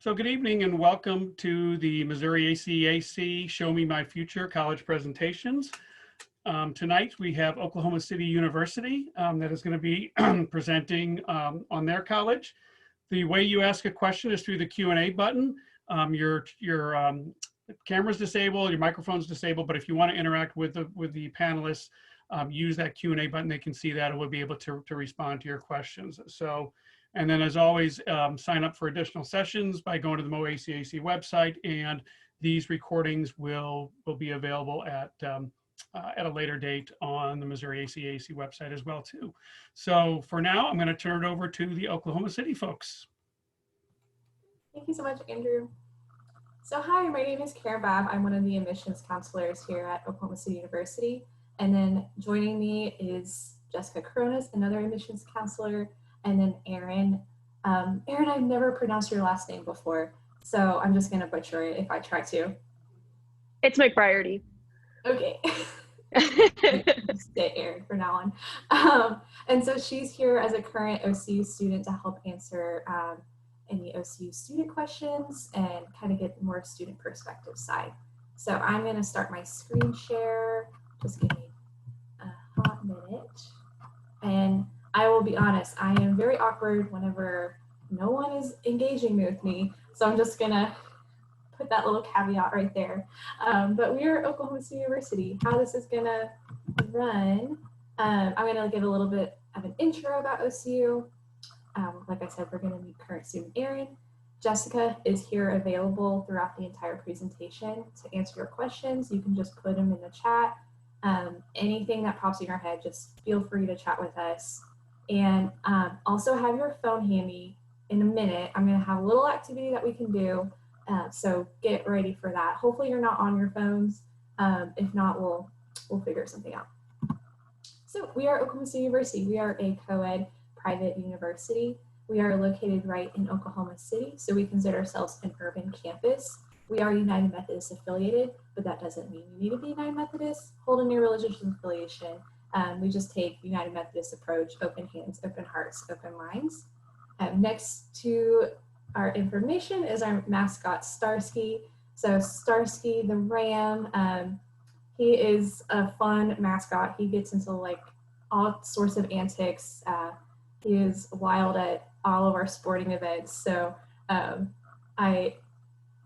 So good evening and welcome to the Missouri ACAC Show Me My Future College Presentations. Tonight we have Oklahoma City University that is going to be presenting on their college. The way you ask a question is through the Q&A button. Your camera's disabled, your microphone's disabled, but if you want to interact with the panelists, use that Q&A button. They can see that and we'll be able to respond to your questions. So. And then as always, sign up for additional sessions by going to the MOACAC website, and these recordings will be available at a later date on the Missouri ACAC website as well too. So for now, I'm going to turn it over to the Oklahoma City folks. Thank you so much, Andrew. So hi, my name is Karen Babb. I'm one of the admissions counselors here at Oklahoma City University. And then joining me is Jessica Coronas, another admissions counselor, and then Erin. Erin, I've never pronounced your last name before, so I'm just gonna butcher it if I try to. It's McBriarty. Okay. Stay Erin for now on. And so she's here as a current OCU student to help answer any OCU student questions and kind of get more student perspective side. So I'm gonna start my screen share. Just give me a hot minute. And I will be honest, I am very awkward whenever no one is engaging with me. So I'm just gonna put that little caveat right there. But we are Oklahoma City University. How this is gonna run, I'm gonna give a little bit of an intro about OCU. Like I said, we're gonna meet current student Erin. Jessica is here available throughout the entire presentation to answer your questions. You can just put them in the chat. Anything that pops in your head, just feel free to chat with us. And also have your phone handy. In a minute, I'm going to have a little activity that we can do. So get ready for that. Hopefully you're not on your phones. If not, we'll figure something out. So we are Oklahoma City University. We are a co-ed private university. We are located right in Oklahoma City. So we consider ourselves an urban campus. We are United Methodist affiliated, but that doesn't mean you need to be United Methodist. Hold a new religious affiliation. We just take United Methodist approach, open hands, open hearts, open minds. Next to our information is our mascot, Starsky. So Starsky the Ram, he is a fun mascot. He gets into like all sorts of antics. He is wild at all of our sporting events. So I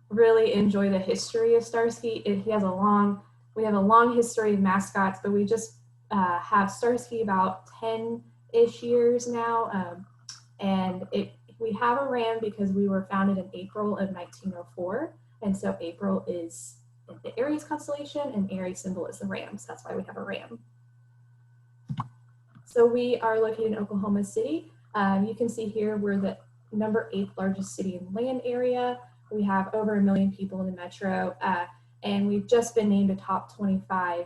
really enjoy the history of Starsky. We have a long history of mascots, but we just have Starsky about 10-ish years now. And we have a ram because we were founded in April of 1904. And so April is the Aries constellation and Aries symbol is the ram. So that's why we have a ram. So we are located in Oklahoma City. You can see here we're the number 8th largest city in land area. We have over 1 million people in the metro, and we've just been named a top 25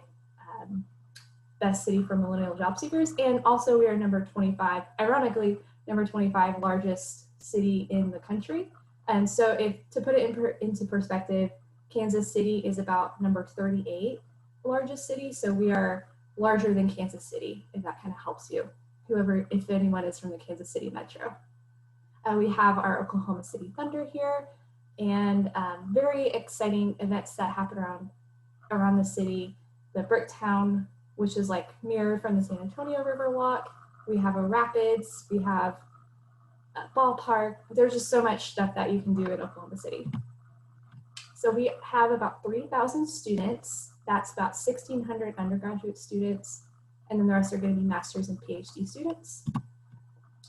best city for millennial job seekers. And also we are number 25, ironically, number 25 largest city in the country. And so to put it into perspective, Kansas City is about number 38 largest city. So we are larger than Kansas City, if that kind of helps you, if anyone is from the Kansas City metro. We have our Oklahoma City Thunder here, and very exciting events that happen around the city. The Bricktown, which is like mirrored from the San Antonio River Walk. We have a rapids, we have a ballpark. There's just so much stuff that you can do in Oklahoma City. So we have about 3,000 students. That's about 1,600 undergraduate students, and then the rest are going to be master's and PhD students.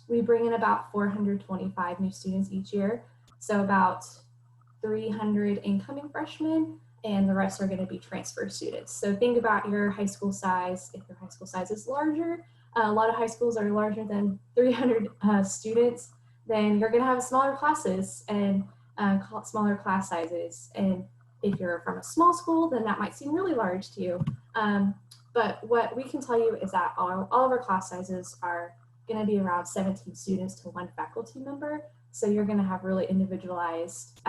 We bring in about 425 new students each year, so about 300 incoming freshmen, and the rest are going to be transfer students. So think about your high school size. If your high school size is larger, a lot of high schools are larger than 300 students, then you're going to have smaller classes and smaller class sizes. And if you're from a small school, then that might seem really large to you. But what we can tell you is that all of our class sizes are going to be around 17 students to 1 faculty member. So you're going to have really individualized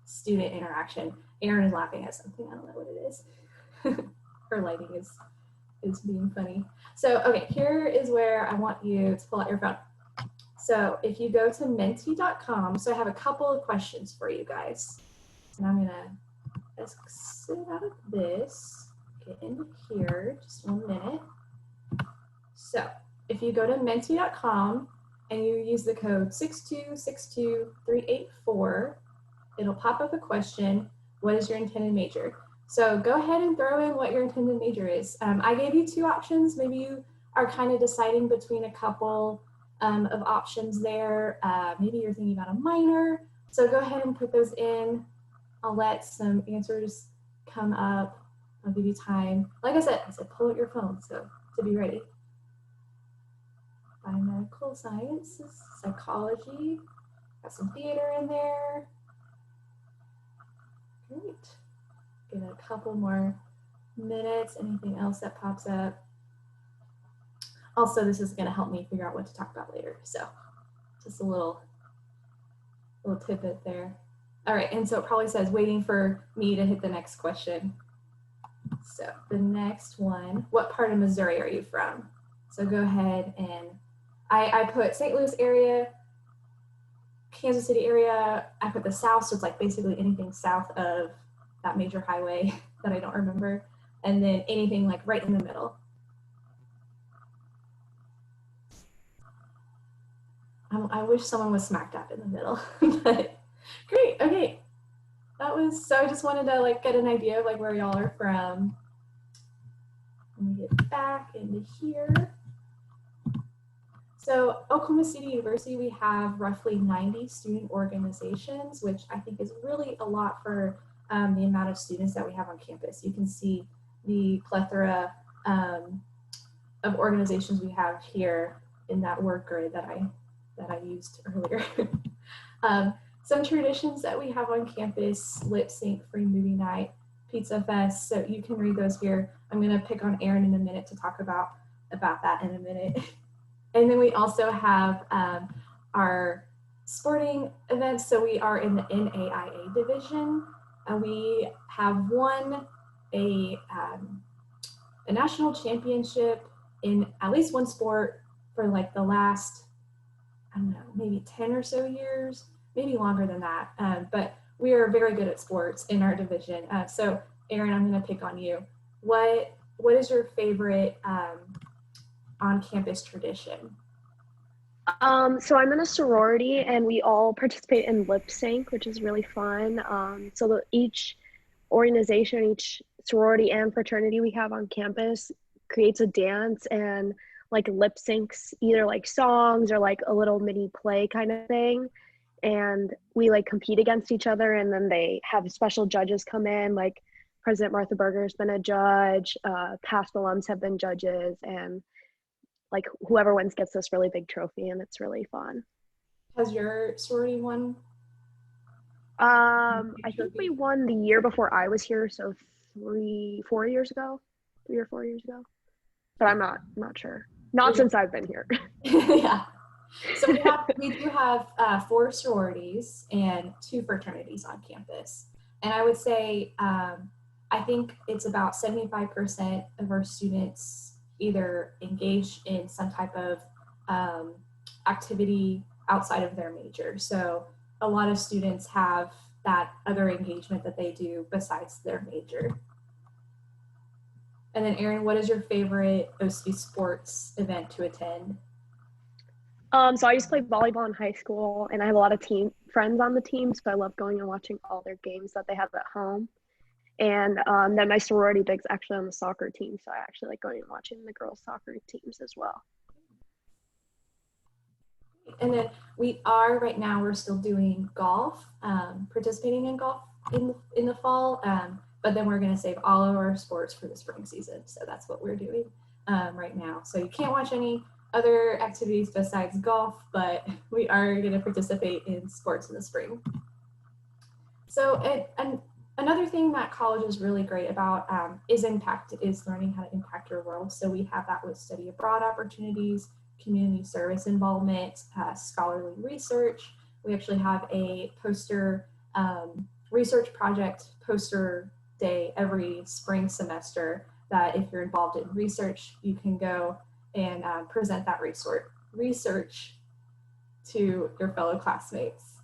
student interaction. Erin is laughing at something. I don't know what it is. Her lighting is being funny. So, okay, here is where I want you to pull out your phone. So if you go to menti.com, so I have a couple of questions for you guys. And I'm gonna exit out of this, get into here, just 1 minute. So if you go to menti.com and you use the code 6262384, it'll pop up a question, what is your intended major? So go ahead and throw in what your intended major is. I gave you 2 options. Maybe you are kind of deciding between a couple of options there. Maybe you're thinking about a minor. So go ahead and put those in. I'll let some answers come up. I'll give you time. Like I said, pull out your phone so to be ready. Biomedical sciences, psychology, got some theater in there. Great. Give it a couple more minutes. Anything else that pops up? Also, this is going to help me figure out what to talk about later. So just a little tidbit there. All right, and so it probably says waiting for me to hit the next question. So the next one, what part of Missouri are you from? So go ahead and I put St. Louis area, Kansas City area. I put the South, so it's like basically anything south of that major highway that I don't remember. And then anything like right in the middle. I wish someone was smack dab in the middle, but great, okay. That was, so I just wanted to like get an idea of like where y'all are from. Let me get back into here. So Oklahoma City University, we have roughly 90 student organizations, which I think is really a lot for the amount of students that we have on campus. You can see the plethora of organizations we have here in that word grid that I used earlier. Some traditions that we have on campus: lip sync, free movie night, pizza fest. So you can read those here. I'm going to pick on Erin in a minute to talk about that in a minute. And then we also have our sporting events. So we are in the NAIA division. We have won a national championship in at least one sport for like the last, I don't know, maybe 10 or so years, maybe longer than that. But we are very good at sports in our division. So Erin, I'm going to pick on you. What is your favorite on-campus tradition? So I'm in a sorority and we all participate in lip sync, which is really fun. So each organization, each sorority and fraternity we have on campus creates a dance and like lip syncs, either like songs or like a little mini play kind of thing. And we like compete against each other, and then they have special judges come in, like President Martha Berger has been a judge, past alums have been judges, and like whoever wins gets this really big trophy, and it's really fun. Has your sorority won? I think we won the year before I was here, so 3 or 4 years ago, but I'm not sure. Not since I've been here. Yeah. So we do have 4 sororities and 2 fraternities on campus. And I would say, I think it's about 75% of our students either engage in some type of activity outside of their major. So a lot of students have that other engagement that they do besides their major. And then Erin, what is your favorite OC sports event to attend? So I used to play volleyball in high school, and I have a lot of friends on the team, so I love going and watching all their games that they have at home. And then my sorority big's actually on the soccer team, so I actually like going and watching the girls' soccer teams as well. And then right now we're still doing golf, participating in golf in the fall, but then we're going to save all of our sports for the spring season. So that's what we're doing right now. So you can't watch any other activities besides golf, but we are going to participate in sports in the spring. So another thing that college is really great about is learning how to impact your world. So we have that with study abroad opportunities, community service involvement, scholarly research. We actually have a poster research project poster day every spring semester that if you're involved in research, you can go and present that research to your fellow classmates.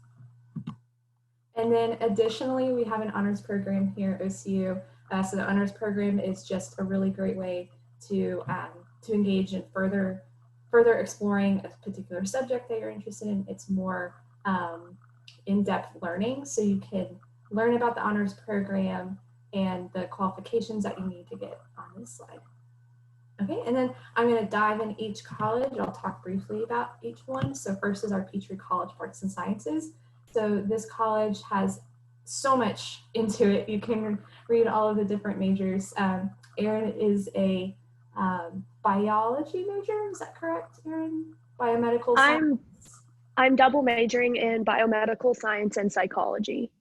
And then additionally, we have an honors program here at OCU. So the honors program is just a really great way to engage in further exploring a particular subject that you're interested in. It's more in-depth learning, so you can learn about the honors program and the qualifications that you need to get on this slide. Okay, and then I'm going to dive in each college. I'll talk briefly about each one. So first is our Petrie College of Arts and Sciences. So this college has so much into it. You can read all of the different majors. Erin is a biology major, is that correct, Erin? Biomedical science? I'm double majoring in biomedical science and psychology.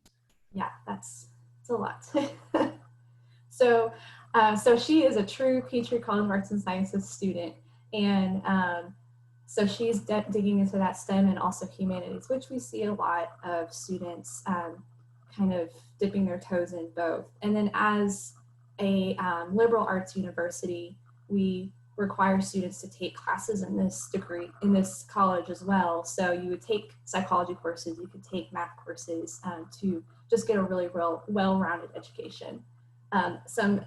Yeah, that's a lot. So she is a true Petrie College of Arts and Sciences student. And so she's digging into that STEM and also humanities, which we see a lot of students kind of dipping their toes in both. And then as a liberal arts university, we require students to take classes in this college as well. So you would take psychology courses, you could take math courses to just get a really well-rounded education. Some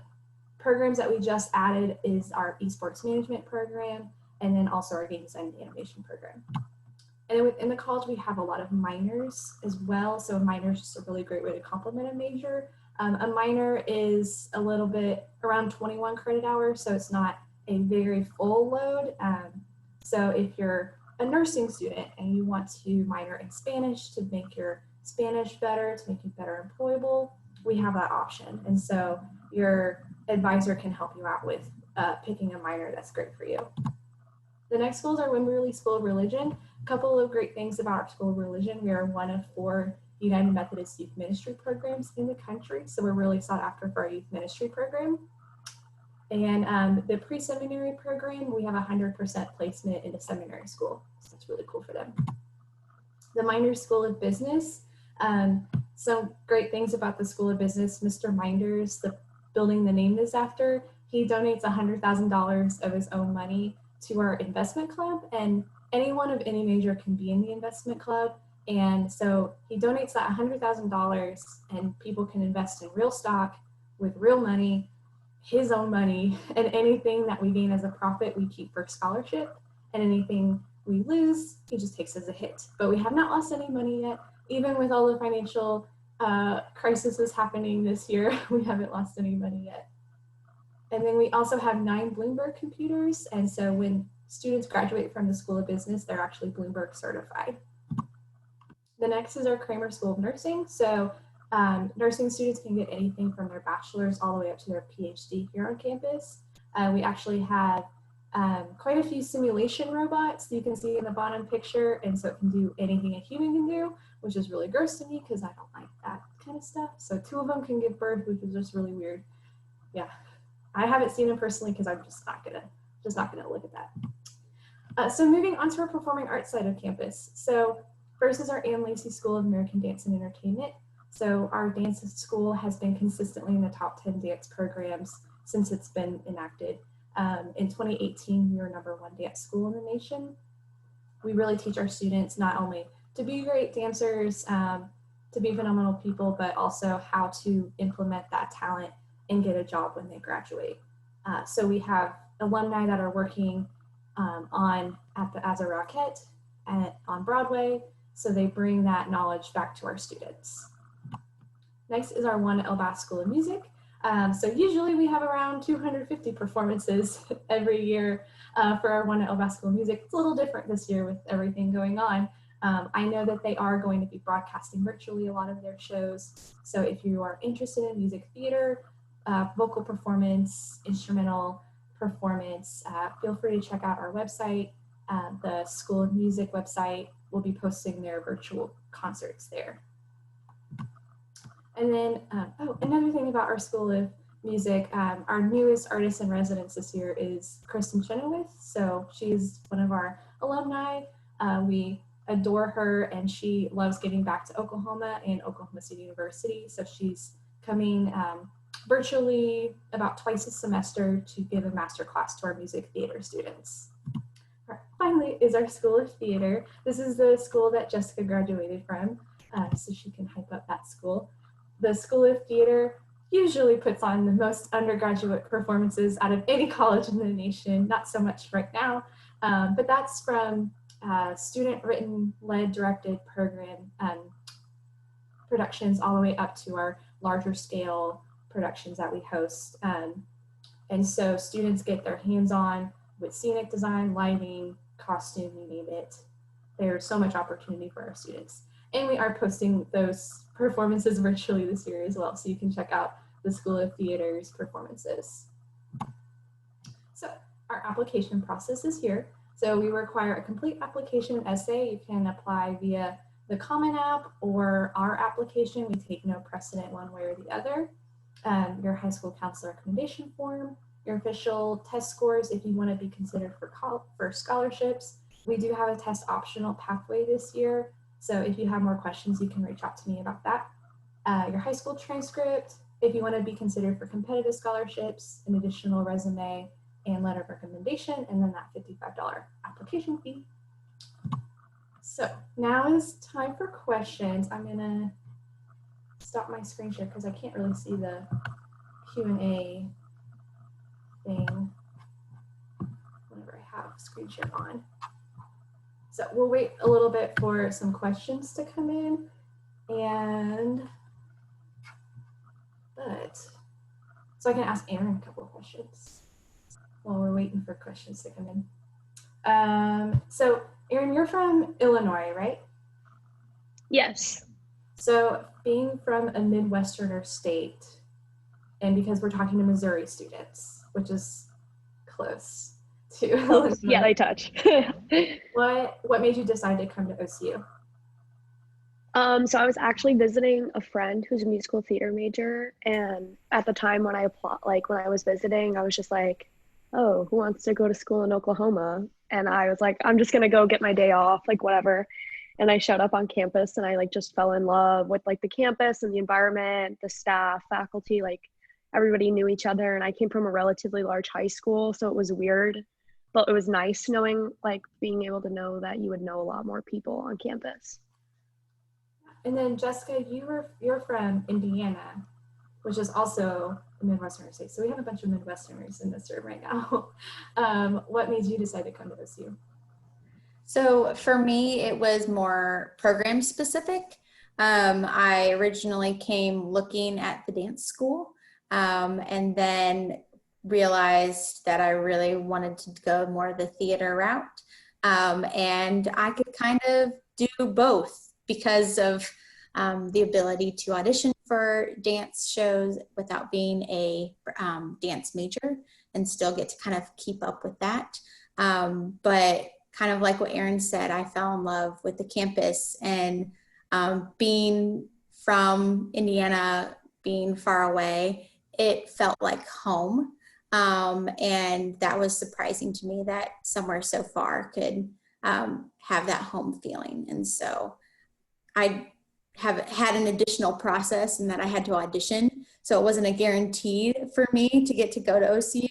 programs that we just added is our esports management program, and then also our game design and animation program. And then within the college, we have a lot of minors as well. So a minor is just a really great way to complement a major. A minor is a little bit around 21 credit hours, so it's not a very full load. So if you're a nursing student and you want to minor in Spanish to make your Spanish better, to make you better employable, we have that option. And so your advisor can help you out with picking a minor that's great for you. The next school is our Wimberley School of Religion. A couple of great things about our School of Religion. We are one of 4 United Methodist Youth Ministry programs in the country. So we're really sought after for our youth ministry program. And the pre-seminary program, we have 100% placement into seminary school. So that's really cool for them. The Minders School of Business. Some great things about the School of Business. Mr. Minders, the building the name is after, he donates $100,000 of his own money to our investment club, and anyone of any major can be in the investment club. And so he donates that $100,000 and people can invest in real stock with real money, his own money, and anything that we gain as a profit, we keep for scholarship, and anything we lose, he just takes as a hit. But we have not lost any money yet. Even with all the financial crises happening this year, we haven't lost any money yet. And then we also have 9 Bloomberg computers. And so when students graduate from the School of Business, they're actually Bloomberg certified. The next is our Kramer School of Nursing. So nursing students can get anything from their bachelor's all the way up to their PhD here on campus. We actually have quite a few simulation robots you can see in the bottom picture. And so it can do anything a human can do, which is really gross to me because I don't like that kind of stuff. So 2 of them can give birth, which is just really weird. Yeah. I haven't seen them personally because I'm just not gonna look at that. So moving on to our performing arts side of campus. So first is our Ann Lacey School of American Dance and Entertainment. So our dance school has been consistently in the top 10 dance programs since it's been enacted. In 2018, we were #1 dance school in the nation. We really teach our students not only to be great dancers, to be phenomenal people, but also how to implement that talent and get a job when they graduate. So we have alumni that are working as a Rockette on Broadway, so they bring that knowledge back to our students. Next is our One LBAS School of Music. So usually we have around 250 performances every year for our One LBAS School of Music. It's a little different this year with everything going on. I know that they are going to be broadcasting virtually a lot of their shows. So if you are interested in music theater, vocal performance, instrumental performance, feel free to check out our website. The School of Music website will be posting their virtual concerts there. And then, another thing about our School of Music, our newest artist in residence this year is Kristen Chenoweth. So she's one of our alumni. We adore her, and she loves getting back to Oklahoma and Oklahoma City University. So she's coming virtually about twice a semester to give a master class to our music theater students. All right. finally, is our School of Theater. This is the school that Jessica graduated from, so she can hype up that school. The School of Theater usually puts on the most undergraduate performances out of any college in the nation, not so much right now, but that's from student written, led, directed program productions all the way up to our larger scale productions that we host. And so students get their hands on with scenic design, lighting, costume, you name it. There's so much opportunity for our students. And we are posting those performances virtually this year as well. So you can check out the School of Theater's performances. So our application process is here. So we require a complete application essay. You can apply via the Common App or our application. We take no precedent one way or the other. Your high school counselor recommendation form, your official test scores if you want to be considered for scholarships. We do have a test optional pathway this year. So if you have more questions, you can reach out to me about that. Your high school transcript, if you want to be considered for competitive scholarships, an additional resume and letter of recommendation, and then that $55 application fee. So now is time for questions. I'm gonna stop my screen share because I can't really see the Q&A thing whenever I have screen share on. So we'll wait a little bit for some questions to come in, so I can ask Aaron a couple of questions while we're waiting for questions to come in. So Aaron, you're from Illinois, right? Yes. So being from a Midwesterner state, and because we're talking to Missouri students, which is close to Illinois, Yeah, they touch. what made you decide to come to OCU? So I was actually visiting a friend who's a musical theater major, and at the time when I was visiting, I was just like, oh, who wants to go to school in Oklahoma? And I was like, I'm just gonna go get my day off, like whatever. And I showed up on campus and I like just fell in love with like the campus and the environment, the staff, faculty, like everybody knew each other. And I came from a relatively large high school, so it was weird, but it was nice knowing, like being able to know that you would know a lot more people on campus. And then Jessica, you're from Indiana, which is also a Midwestern state. So we have a bunch of Midwesterners in this room right now. What made you decide to come to OCU? So for me, it was more program specific. I originally came looking at the dance school and then realized that I really wanted to go more the theater route. And I could kind of do both because of the ability to audition for dance shows without being a dance major and still get to kind of keep up with that. But kind of like what Erin said, I fell in love with the campus, and being from Indiana, being far away, it felt like home. And that was surprising to me that somewhere so far could have that home feeling. And so I have had an additional process in that I had to audition. So it wasn't a guarantee for me to get to go to OCU,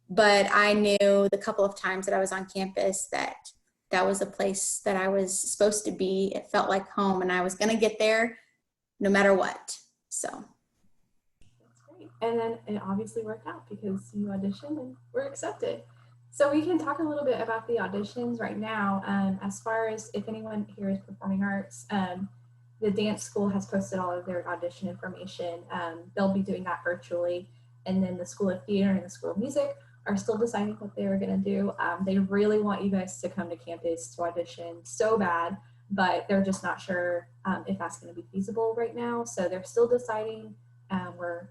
but I knew the couple of times that I was on campus that that was a place that I was supposed to be. It felt like home, and I was going to get there no matter what. So that's great. And then it obviously worked out because you auditioned and were accepted. So we can talk a little bit about the auditions right now. As far as if anyone here is performing arts, the dance school has posted all of their audition information. They'll be doing that virtually. And then the School of Theater and the School of Music are still deciding what they are going to do. They really want you guys to come to campus to audition so bad, but they're just not sure if that's going to be feasible right now. So they're still deciding. We're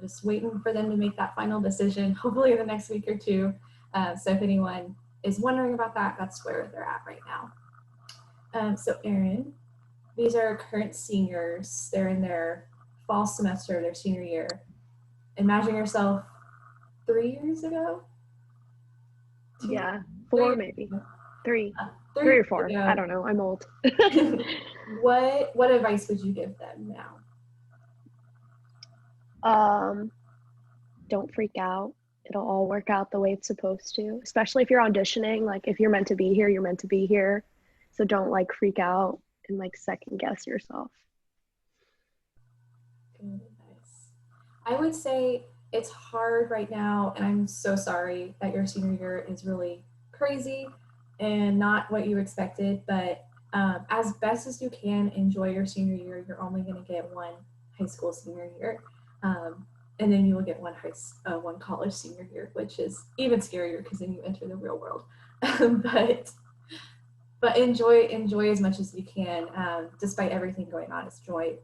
just waiting for them to make that final decision, hopefully in the next week or two. So if anyone is wondering about that, that's where they're at right now. So Erin, these are current seniors. They're in their fall semester of their senior year. Imagine yourself 3 years ago? Yeah, 4 maybe. 3 or 4. Ago. I don't know. I'm old. What advice would you give them now? Don't freak out. it'll all work out the way it's supposed to, especially if you're auditioning. Like if you're meant to be here, you're meant to be here. So don't like freak out and like second guess yourself. Good advice. I would say it's hard right now, and I'm so sorry that your senior year is really crazy and not what you expected, but as best as you can, enjoy your senior year. You're only going to get one high school senior year, and then you will get one college senior year, which is even scarier because then you enter the real world. but enjoy as much as you can, despite everything going on.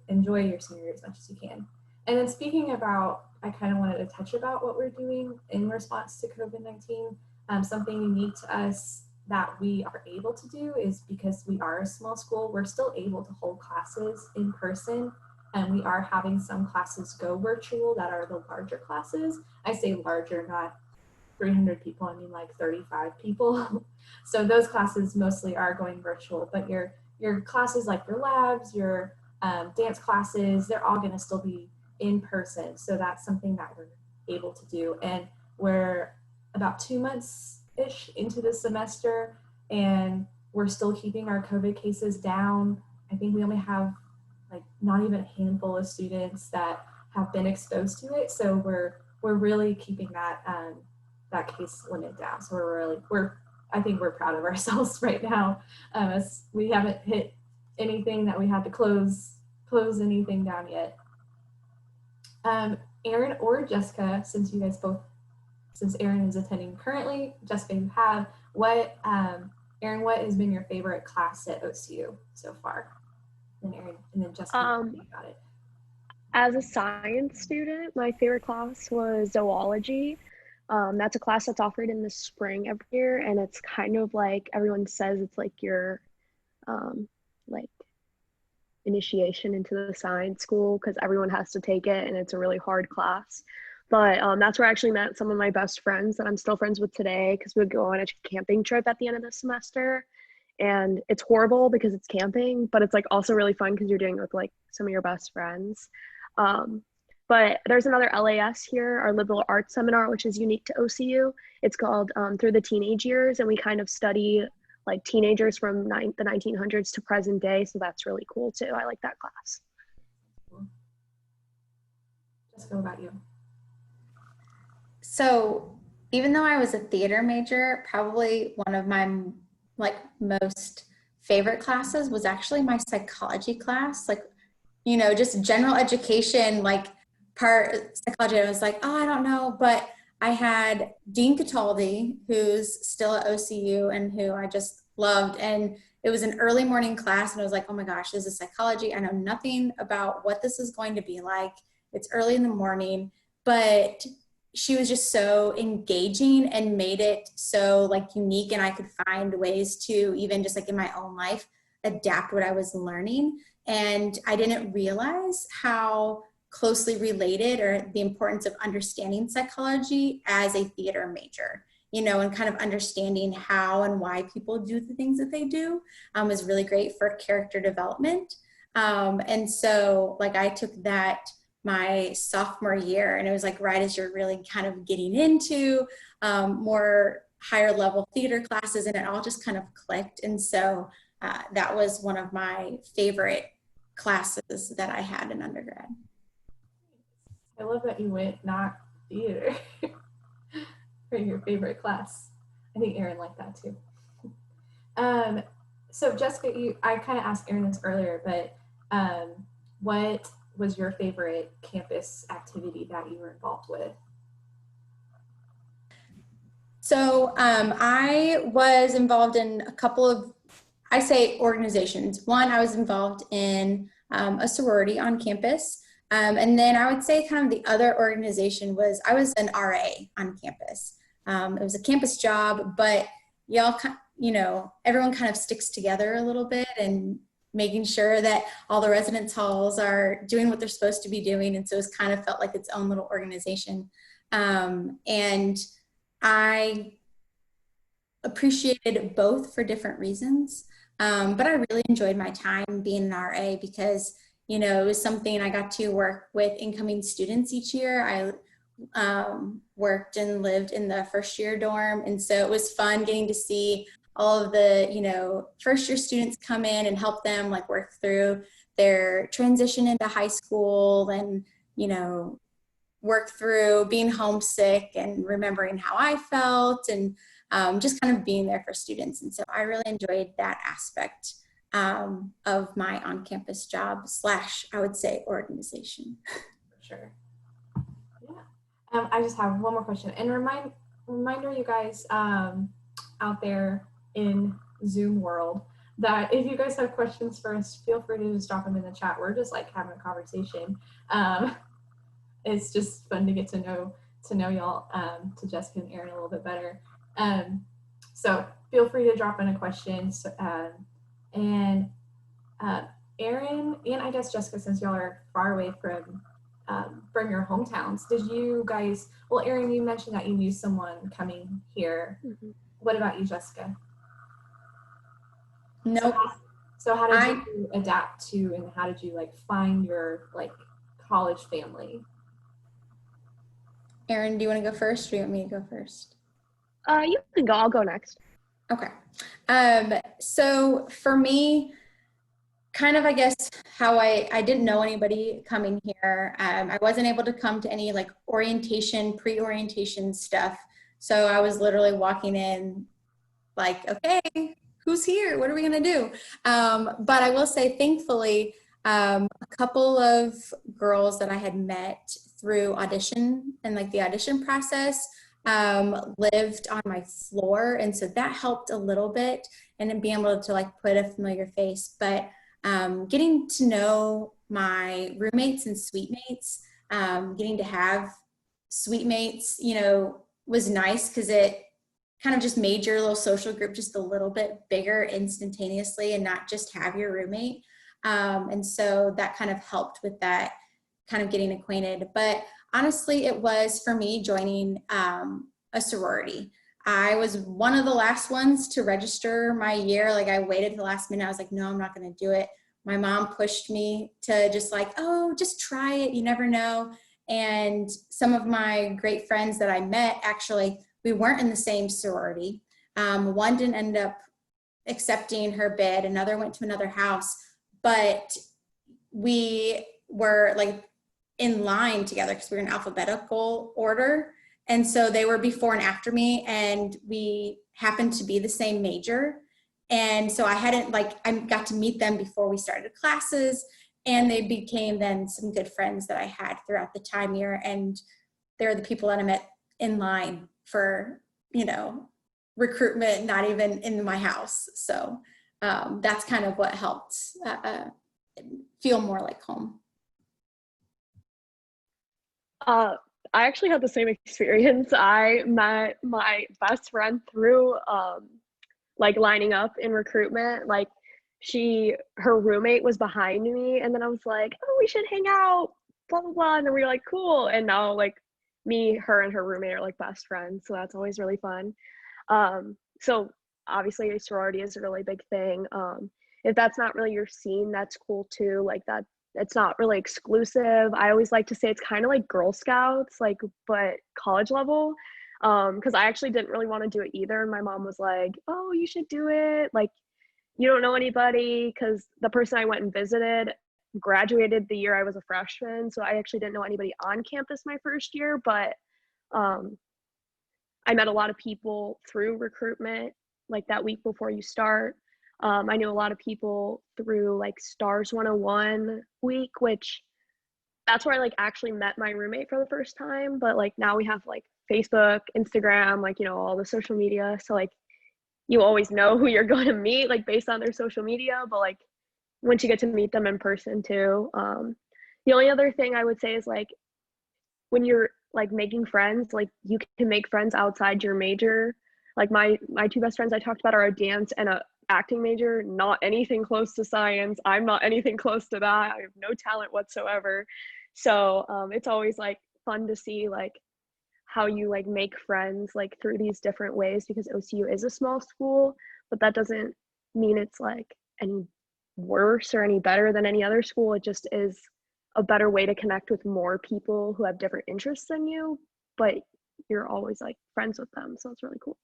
Enjoy your senior year as much as you can. And then speaking about, I kind of wanted to touch about what we're doing in response to COVID-19. Something unique to us that we are able to do is because we are a small school, we're still able to hold classes in person. And we are having some classes go virtual that are the larger classes. I say larger, not 300 people, I mean like 35 people. So those classes mostly are going virtual, but your classes like your labs, your dance classes, they're all gonna still be in person. So that's something that we're able to do. And we're about 2 months-ish into the semester, and we're still keeping our COVID cases down. I think we only have like not even a handful of students that have been exposed to it. So we're really keeping that case limit down. So I think we're proud of ourselves right now, as we haven't hit anything that we had to close anything down yet. Erin or Jessica, since Erin is attending currently, Jessica, you have Erin, what has been your favorite class at OCU so far? And Erin, and then Jessica, you got it. As a science student, my favorite class was zoology. That's a class that's offered in the spring every year, and it's kind of like everyone says it's like your like initiation into the science school, because everyone has to take it and it's a really hard class. But that's where I actually met some of my best friends that I'm still friends with today, because we would go on a camping trip at the end of the semester. And it's horrible because it's camping, but it's like also really fun because you're doing it with like some of your best friends. But there's another LAS here, our liberal arts seminar, which is unique to OCU. It's called Through the Teenage Years, and we kind of study like teenagers from the 1900s to present day. So that's really cool too. I like that class. Jessica, what about you? So even though I was a theater major, probably one of my like most favorite classes was actually my psychology class. Like, you know, just general education, like part psychology. I was like, oh, I don't know, but I had Dean Cataldi, who's still at OCU and who I just loved. And it was an early morning class, and I was like, oh my gosh, this is psychology. I know nothing about what this is going to be like. It's early in the morning, but she was just so engaging and made it so like unique, and I could find ways to even just like in my own life adapt what I was learning. And I didn't realize how closely related or the importance of understanding psychology as a theater major, you know, and kind of understanding how and why people do the things that they do is really great for character development. And so like I took that my sophomore year, and it was like right as you're really kind of getting into more higher level theater classes, and it all just kind of clicked. And so that was one of my favorite classes that I had in undergrad. I love that you went not theater for your favorite class. I think Erin liked that too. So Jessica, I kind of asked Erin this earlier, but what was your favorite campus activity that you were involved with? So I was involved in a couple of, I say organizations. One, I was involved in a sorority on campus. And then I would say kind of the other organization was, I was an RA on campus. It was a campus job, but y'all, you know, everyone kind of sticks together a little bit and making sure that all the residence halls are doing what they're supposed to be doing. And so it's kind of felt like its own little organization. And I appreciated both for different reasons. But I really enjoyed my time being an RA because, you know, it was something I got to work with incoming students each year. I worked and lived in the first year dorm. And so it was fun getting to see all of the, first year students come in and help them like work through their transition into high school and, work through being homesick and remembering how I felt and just kind of being there for students. And so I really enjoyed that aspect of my on-campus job / I would say organization. For sure. Yeah. I just have one more question. And reminder, you guys out there in Zoom world, that if you guys have questions for us, feel free to just drop them in the chat. We're just like having a conversation. It's just fun to get to know y'all, to Jessica and Erin a little bit better. So feel free to drop in a question. And Erin and I guess Jessica, since y'all are far away from your hometowns, did you guys? Well, Erin, you mentioned that you knew someone coming here. Mm-hmm. What about you, Jessica? Nope. So how did you adapt to, and how did you like find your like college family? Erin, do you want to go first, or do you want me to go first? You can go. I'll go next. Okay. So for me, kind of, I guess, how I didn't know anybody coming here. I wasn't able to come to any like pre-orientation stuff. So I was literally walking in like, okay, who's here? What are we going to do? But I will say, thankfully, a couple of girls that I had met through audition and like the audition process lived on my floor. And so that helped a little bit, and then being able to like put a familiar face. But getting to know my roommates and suite mates, getting to have suite mates, was nice because it kind of just made your little social group just a little bit bigger instantaneously, and not just have your roommate. And so that kind of helped with that kind of getting acquainted. But honestly, it was for me joining a sorority. I was one of the last ones to register my year. Like I waited to the last minute. I was like, no, I'm not going to do it. My mom pushed me to just like, oh, just try it. You never know. And some of my great friends that I met, actually, we weren't in the same sorority. One didn't end up accepting her bid. Another went to another house, but we were like in line together because we were in alphabetical order. And so they were before and after me, and we happened to be the same major. And so I got to meet them before we started classes, and they became then some good friends that I had throughout the time here. And they're the people that I met in line for, recruitment, not even in my house. So that's kind of what helped feel more like home. I actually had the same experience. I met my best friend through like lining up in recruitment. Like her roommate was behind me, and then I was like, oh, we should hang out, blah blah blah, and then we were like, cool. And now like me, her, and her roommate are like best friends, so that's always really fun. So obviously a sorority is a really big thing. If that's not really your scene, that's cool too. Like that, it's not really exclusive. I always like to say it's kind of like Girl Scouts, like, but college level. Because I actually didn't really want to do it either. And my mom was like, oh, you should do it. Like, you don't know anybody, because the person I went and visited graduated the year I was a freshman. So I actually didn't know anybody on campus my first year, but I met a lot of people through recruitment, like that week before you start. I knew a lot of people through like Stars 101 week, which that's where I like actually met my roommate for the first time. But like now we have like Facebook, Instagram, like, all the social media. So like you always know who you're going to meet, like based on their social media. But like once you get to meet them in person too. The only other thing I would say is like when you're like making friends, like you can make friends outside your major. Like my two best friends I talked about are a dance and a acting major, not anything close to science. I'm not anything close to that. I have no talent whatsoever. So it's always like fun to see like how you like make friends like through these different ways, because OCU is a small school, but that doesn't mean it's like any worse or any better than any other school. It just is a better way to connect with more people who have different interests than you, but you're always like friends with them. So it's really cool.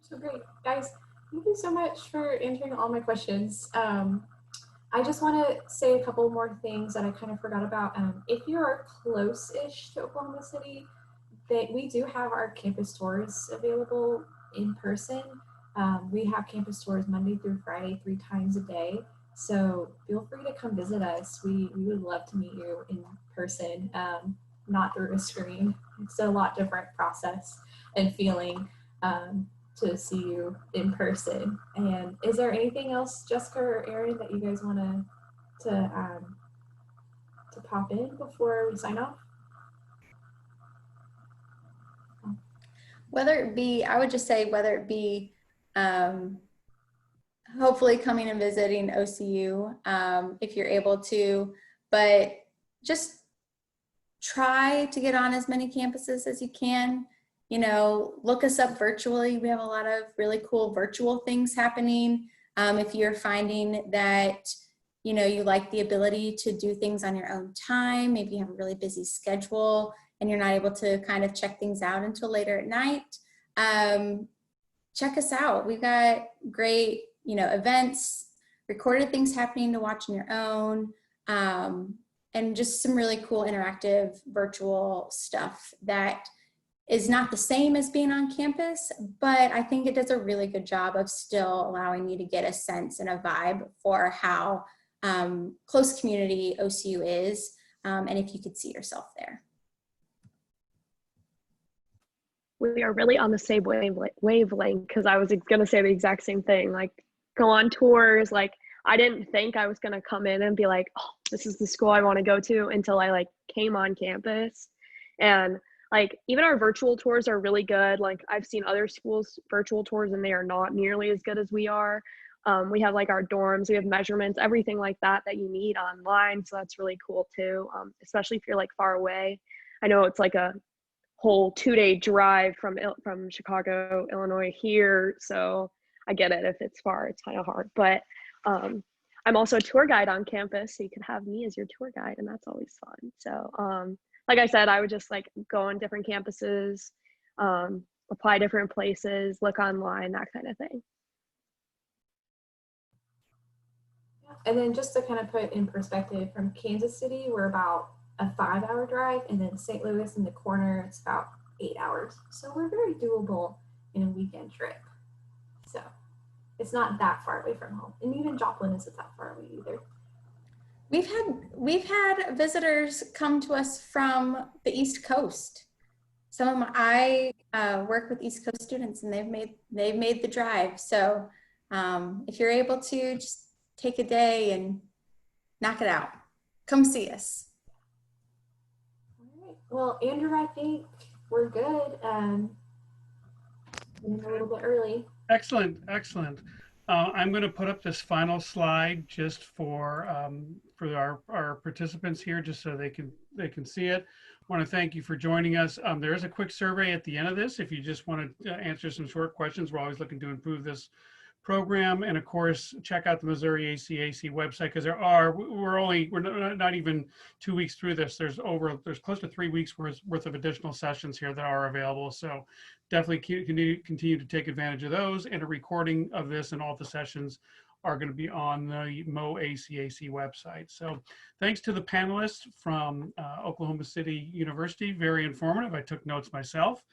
So great. Guys, thank you so much for answering all my questions. I just want to say a couple more things that I kind of forgot about. If you're close-ish to Oklahoma City, we do have our campus tours available in person. We have campus tours Monday through Friday, 3 times a day. So feel free to come visit us. We would love to meet you in person, not through a screen. It's a lot different process and feeling to see you in person. And is there anything else, Jessica or Erin, that you guys want to pop in before we sign off? Whether it be, I would just say whether it be hopefully coming and visiting OCU if you're able to, but just try to get on as many campuses as you can. You know, look us up virtually. We have a lot of really cool virtual things happening. If you're finding that, you know, you like the ability to do things on your own time, maybe you have a really busy schedule and you're not able to kind of check things out until later at night, check us out. We've got great, you know, events, recorded things happening to watch on your own, and just some really cool interactive virtual stuff that is not the same as being on campus, but I think it does a really good job of still allowing you to get a sense and a vibe for how close community OCU is, and if you could see yourself there. We are really on the same wavelength, because I was going to say the exact same thing. Like, go on tours. Like, I didn't think I was going to come in and be like, oh, this is the school I want to go to, until I like came on campus. And like, even our virtual tours are really good. Like, I've seen other schools virtual tours and they are not nearly as good as we are. We have like our dorms, we have measurements, everything like that you need online. So that's really cool too, especially if you're like far away. I know it's like a whole 2-day drive from Chicago, Illinois here. So I get it. If it's far, it's kind of hard, but I'm also a tour guide on campus. So you can have me as your tour guide, and that's always fun. So like I said, I would just like go on different campuses, apply different places, look online, that kind of thing. And then just to kind of put in perspective, from Kansas City, we're about a 5-hour drive, and then St. Louis in the corner, it's about 8 hours. So we're very doable in a weekend trip. So it's not that far away from home. And even Joplin isn't that far away either. We've had visitors come to us from the East Coast. I work with East Coast students, and they've made the drive. So if you're able to, just take a day and knock it out. Come see us. All right. Well, Andrew, I think we're good. A little bit early. Excellent, excellent. I'm going to put up this final slide just for our participants here, just so they can see it. I want to thank you for joining us. There is a quick survey at the end of this if you just want to answer some short questions. We're always looking to improve this program, and of course check out the Missouri ACAC website, because we're not even 2 weeks through this. There's close to 3 weeks worth of additional sessions here that are available, so definitely continue to take advantage of those. And a recording of this and all the sessions are going to be on the MOACAC website. So thanks to the panelists from Oklahoma City University. Very informative. I took notes myself.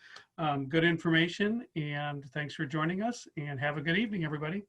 Good information, and thanks for joining us, and have a good evening, everybody.